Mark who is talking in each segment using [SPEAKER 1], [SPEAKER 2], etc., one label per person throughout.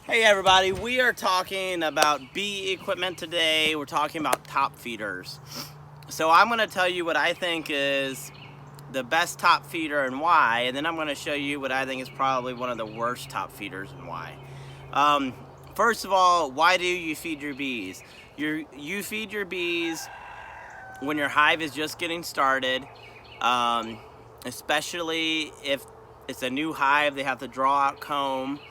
[SPEAKER 1] Hey everybody, we are talking about bee equipment today. We're talking about top feeders. So I'm going to tell you what I think is the best top feeder and why, and then I'm going to show you what I think is probably one of the worst top feeders and why. First of all, why do you feed your bees? You feed your bees when your hive is just getting started, especially if it's a new hive. They have to draw out comb.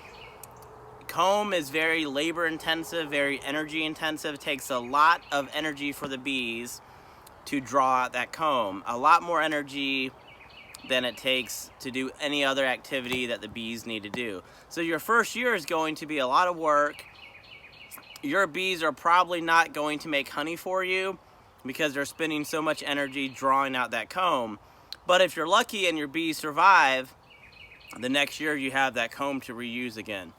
[SPEAKER 1] Comb is very labor intensive, very energy intensive. It takes a lot of energy for the bees to draw out that comb. A lot more energy than it takes to do any other activity that the bees need to do. So your first year is going to be a lot of work. Your bees are probably not going to make honey for you because they're spending so much energy drawing out that comb. But if you're lucky and your bees survive, the next year you have that comb to reuse again.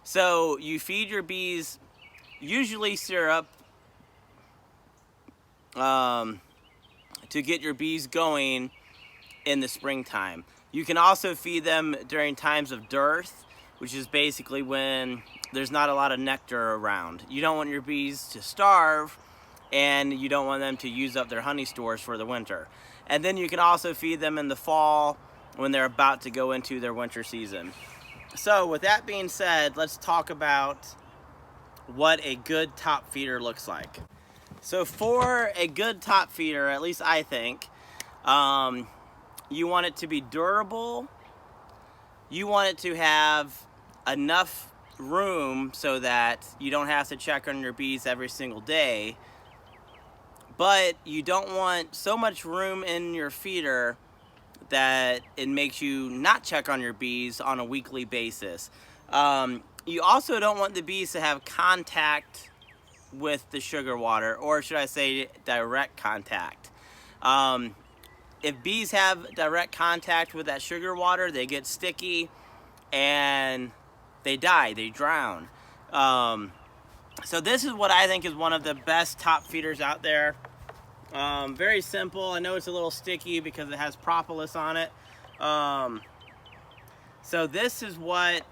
[SPEAKER 1] So you feed your bees usually syrup to get your bees going in the springtime. You can also feed them during times of dearth, which is basically when there's not a lot of nectar around. You don't want your bees to starve, and you don't want them to use up their honey stores for the winter. And then you can also feed them in the fall when they're about to go into their winter season. So with that being said, let's talk about what a good top feeder looks like. So for a good top feeder, at least I think, you want it to be durable. You want it to have enough room so that you don't have to check on your bees every single day. But you don't want so much room in your feeder that it makes you not check on your bees on a weekly basis. You also don't want the bees to have contact with the sugar water, or should I say direct contact. If bees have direct contact with that sugar water, they get sticky and they die, they drown. So this is what I think is one of the best top feeders out there. Very simple. I know it's a little sticky because it has propolis on it. So this is what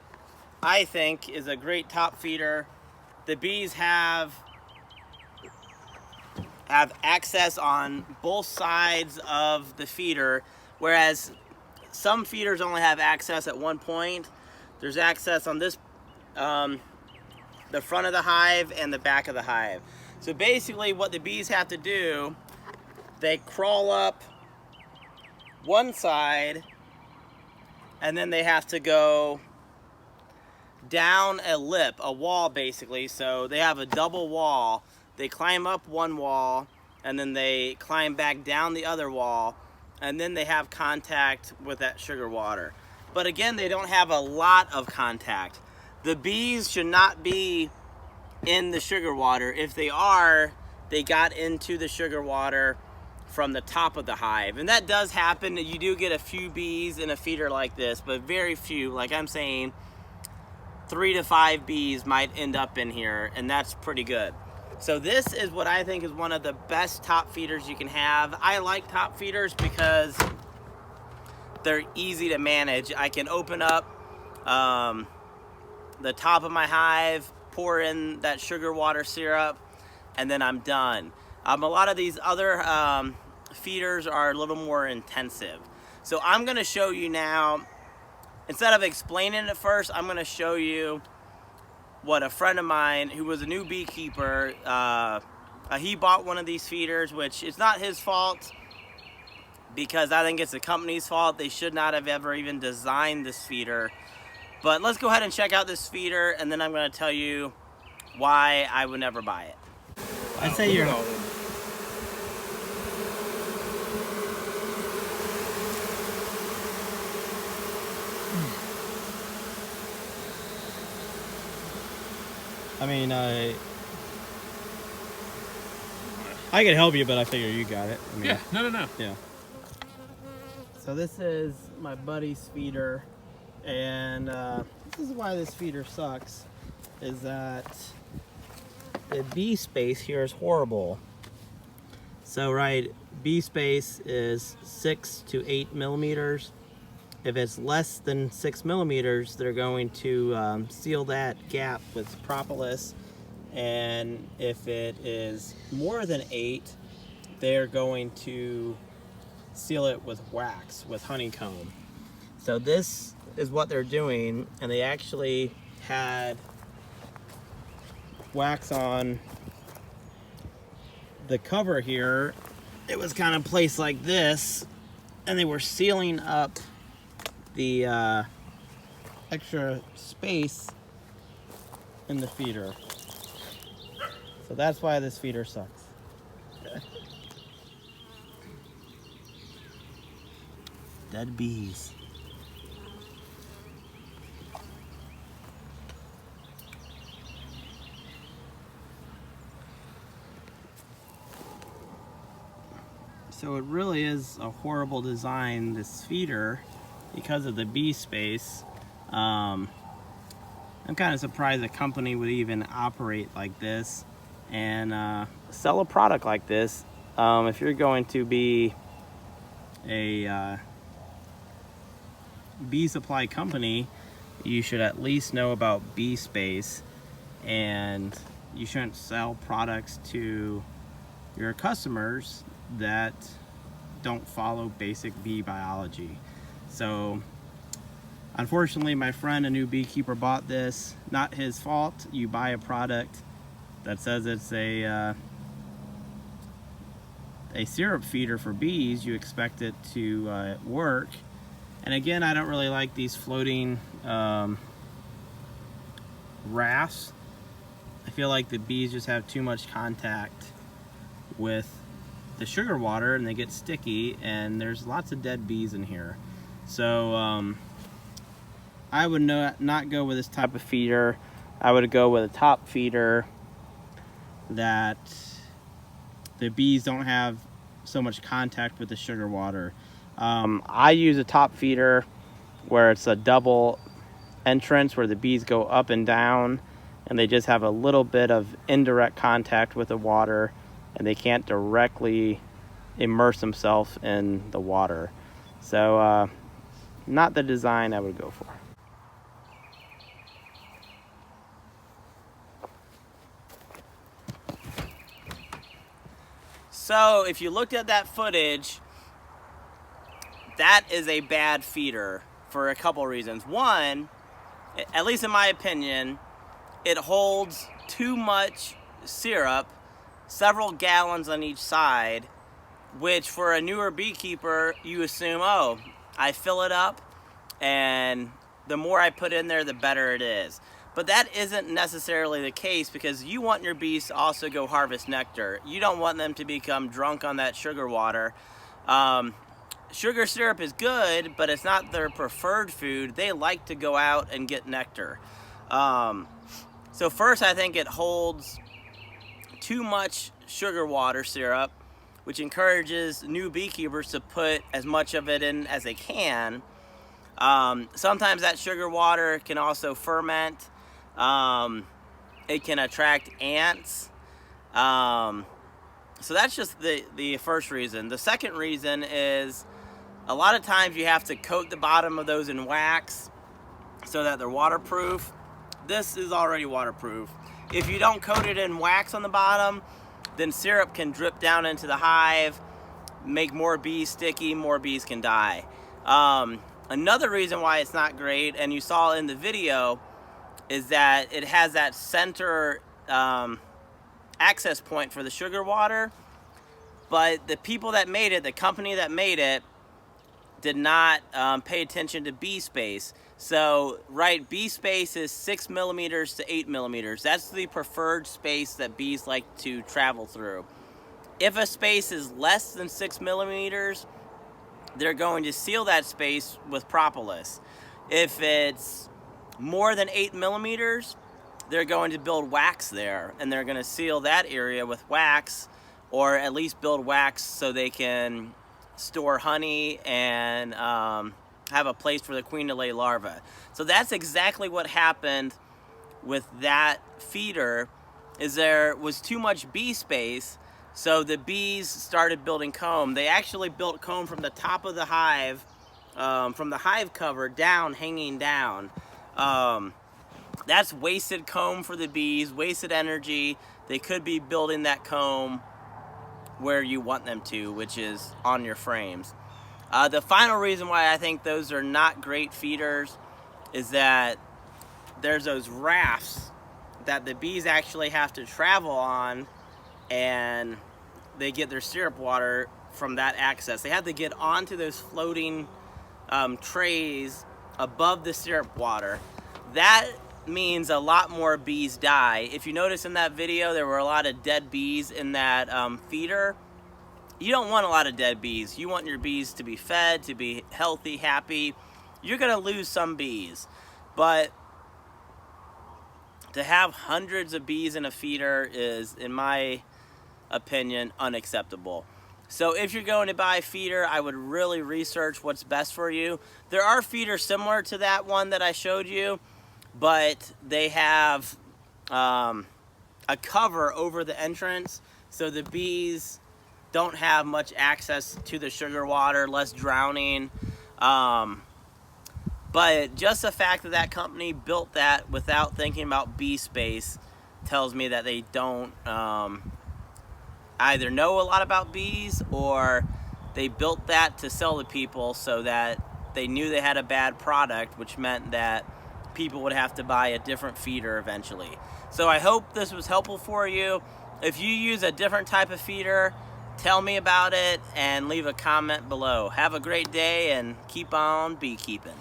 [SPEAKER 1] I think is a great top feeder. The bees have access on both sides of the feeder, whereas some feeders only have access at one point. There's access on this, the front of the hive and the back of the hive. So basically what the bees have to do, they crawl up one side and then they have to go down a lip, a wall basically. So they have a double wall. They climb up one wall and then they climb back down the other wall, and then they have contact with that sugar water. But again, they don't have a lot of contact. The bees should not be in the sugar water. If they are, they got into the sugar water from the top of the hive. And that does happen. You do get a few bees in a feeder like this, but very few. Like I'm saying, 3 to 5 bees might end up in here, and that's pretty good. So this is what I think is one of the best top feeders you can have. I like top feeders because they're easy to manage. I can open up the top of my hive, pour in that sugar water syrup, and then I'm done. A lot of these other feeders are a little more intensive. So I'm gonna show you now, instead of explaining it first, I'm gonna show you what a friend of mine who was a new beekeeper, he bought one of these feeders, which is not his fault because I think it's the company's fault. They should not have ever even designed this feeder. But let's go ahead and check out this feeder, and then I'm gonna tell you why I would never buy it. I'd say you're...
[SPEAKER 2] I mean, I could help you, but I figure you got it. I mean,
[SPEAKER 3] Yeah, no.
[SPEAKER 2] Yeah.
[SPEAKER 1] So this is my buddy's feeder, and this is why this feeder sucks, is that the bee space here is horrible. So bee space is 6 to 8 millimeters. If it's less than 6 millimeters, they're going to seal that gap with propolis. And if it is more than 8, they're going to seal it with wax, with honeycomb. So this is what they're doing, and they actually had wax on the cover here. It was kind of placed like this, and they were sealing up the extra space in the feeder. So that's why this feeder sucks. Dead bees. So it really is a horrible design, this feeder, because of the bee space. I'm kind of surprised a company would even operate like this and sell a product like this. If you're going to be a bee supply company, you should at least know about bee space, and you shouldn't sell products to your customers that don't follow basic bee biology. So unfortunately, my friend, a new beekeeper, bought this. Not his fault. You buy a product that says it's a syrup feeder for bees, you expect it to work. And again, I don't really like these floating rafts. I feel like the bees just have too much contact with the sugar water and they get sticky, and there's lots of dead bees in here. So I would not go with this type of feeder. I would go with a top feeder that the bees don't have so much contact with the sugar water. I use a top feeder where it's a double entrance where the bees go up and down, and they just have a little bit of indirect contact with the water, and they can't directly immerse themselves in the water. So not the design I would go for. So if you looked at that footage, that is a bad feeder for a couple reasons. One, at least in my opinion, it holds too much syrup, several gallons on each side, which for a newer beekeeper, you assume, oh, I fill it up, and the more I put in there, the better it is. But that isn't necessarily the case, because you want your bees to also go harvest nectar. You don't want them to become drunk on that sugar water. Sugar syrup is good, but it's not their preferred food. They like to go out and get nectar. So first, I think it holds too much sugar water syrup, which encourages new beekeepers to put as much of it in as they can. Sometimes that sugar water can also ferment. It can attract ants. So that's just the first reason. The second reason is a lot of times you have to coat the bottom of those in wax so that they're waterproof. This is already waterproof. If you don't coat it in wax on the bottom, then syrup can drip down into the hive, make more bees sticky, more bees can die. Another reason why it's not great, and you saw in the video, is that it has that center access point for the sugar water, but the people that made it, the company that made it, did not pay attention to bee space. So, right, bee space is 6 millimeters to 8 millimeters. That's the preferred space that bees like to travel through. If a space is less than 6 millimeters, they're going to seal that space with propolis. If it's more than 8 millimeters, they're going to build wax there, and they're going to seal that area with wax, or at least build wax so they can store honey and have a place for the queen to lay larvae. So that's exactly what happened with that feeder, is there was too much bee space, so the bees started building comb. They actually built comb from the top of the hive from the hive cover down, hanging down. That's wasted comb for the bees, wasted energy. They could be building that comb where you want them to, which is on your frames. The final reason why I think those are not great feeders is that there's those rafts that the bees actually have to travel on, and they get their syrup water from that access. They have to get onto those floating trays above the syrup water. That means a lot more bees die. If you notice in that video, there were a lot of dead bees in that feeder. You don't want a lot of dead bees. You want your bees to be fed, to be healthy, happy. You're gonna lose some bees, but to have hundreds of bees in a feeder is, in my opinion, unacceptable. So if you're going to buy a feeder, I would really research what's best for you. There are feeders similar to that one that I showed you, but they have a cover over the entrance, so the bees don't have much access to the sugar water, less drowning. But just the fact that that company built that without thinking about bee space tells me that they don't either know a lot about bees, or they built that to sell to people so that they knew they had a bad product, which meant that people would have to buy a different feeder eventually. So I hope this was helpful for you. If you use a different type of feeder, tell me about it and leave a comment below. Have a great day and keep on beekeeping.